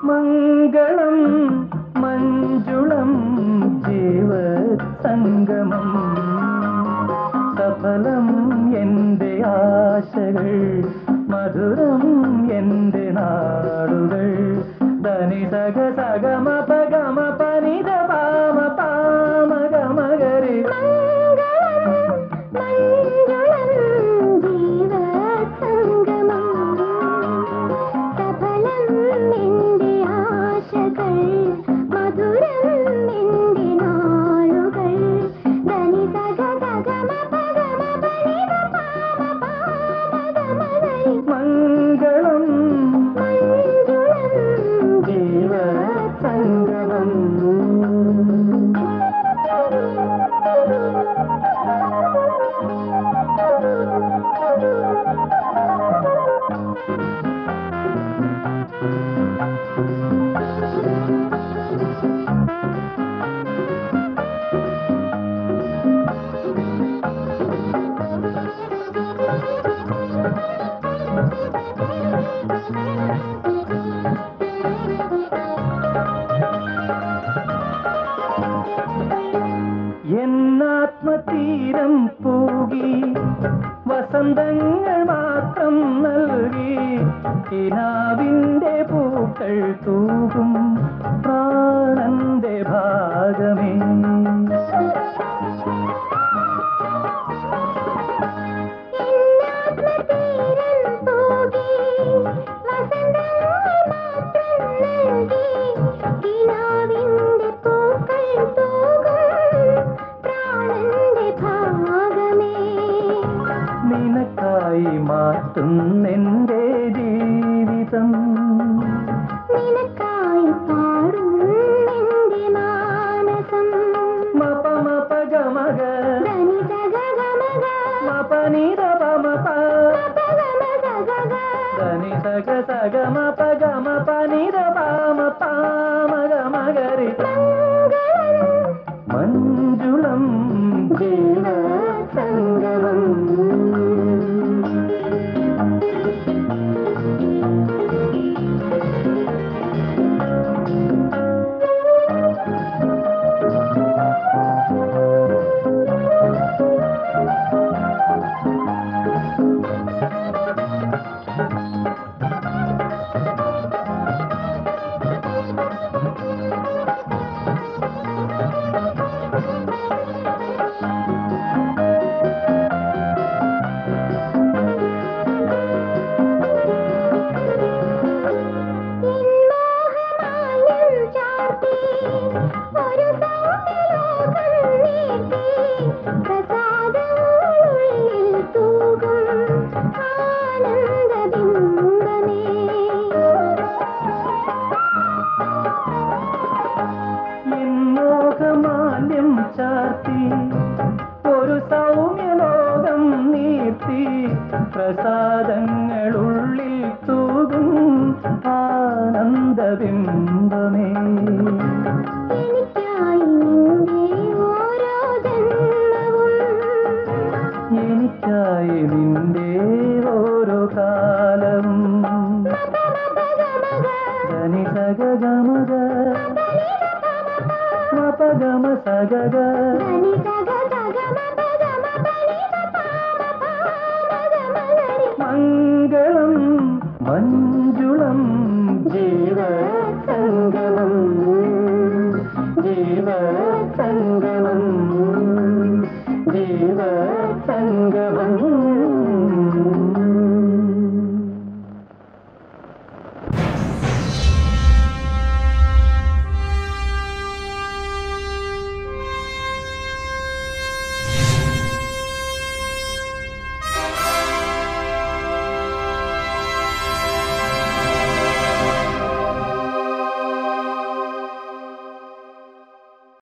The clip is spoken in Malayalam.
മംഗളം മഞ്ജുളം ജീവസംഗമം സഫലം എൻ്റെ ആശകൾ മധുരം എൻ്റെ നാടുകൾ ധനി സഗ സഗമ പഗമ പനിത പാമ പാമ ഗമ ഗരി മംഗളം ജീവസംഗമം എന്നാത്മതീരം പൂകി വസന്തങ്ങൾ മാത്രം നൽകി കിനാവിൻ്റെ പൂക്കൾ തൂകും പ്രാണന്റെ ഭാഗമേ നിനക്കായി മാറ്റുന്നെൻ്റെ ജീവിതം നിനക്കായി പാടുന്നെൻ്റെ മാനസം മപ മപ ഗമഗ ധനി സഗ ഗമഗ മപ നിധ പമ പ ഗമ സഗ ധനി സഗ സഗ മപ ഗമ പനിധ പാമ പാമ ഗമ ഗരി മഞ്ജുളം ജീവസംഗമം മോഹമാല്യം ചാർത്തി ഒരു സൗമ്യലോകം നീർത്തി പ്രസാദങ്ങളുള്ളിൽ തൂകും ആനന്ദബിംബമേ എനിക്കായി നിന്റെ ഓരോ കാലവും ധനി സഗ ഗമഗ മപ ഗമ സഗ മംഗളം മഞ്ജുളം ജീവസംഗമം ജീവസംഗമം ജീവസംഗമം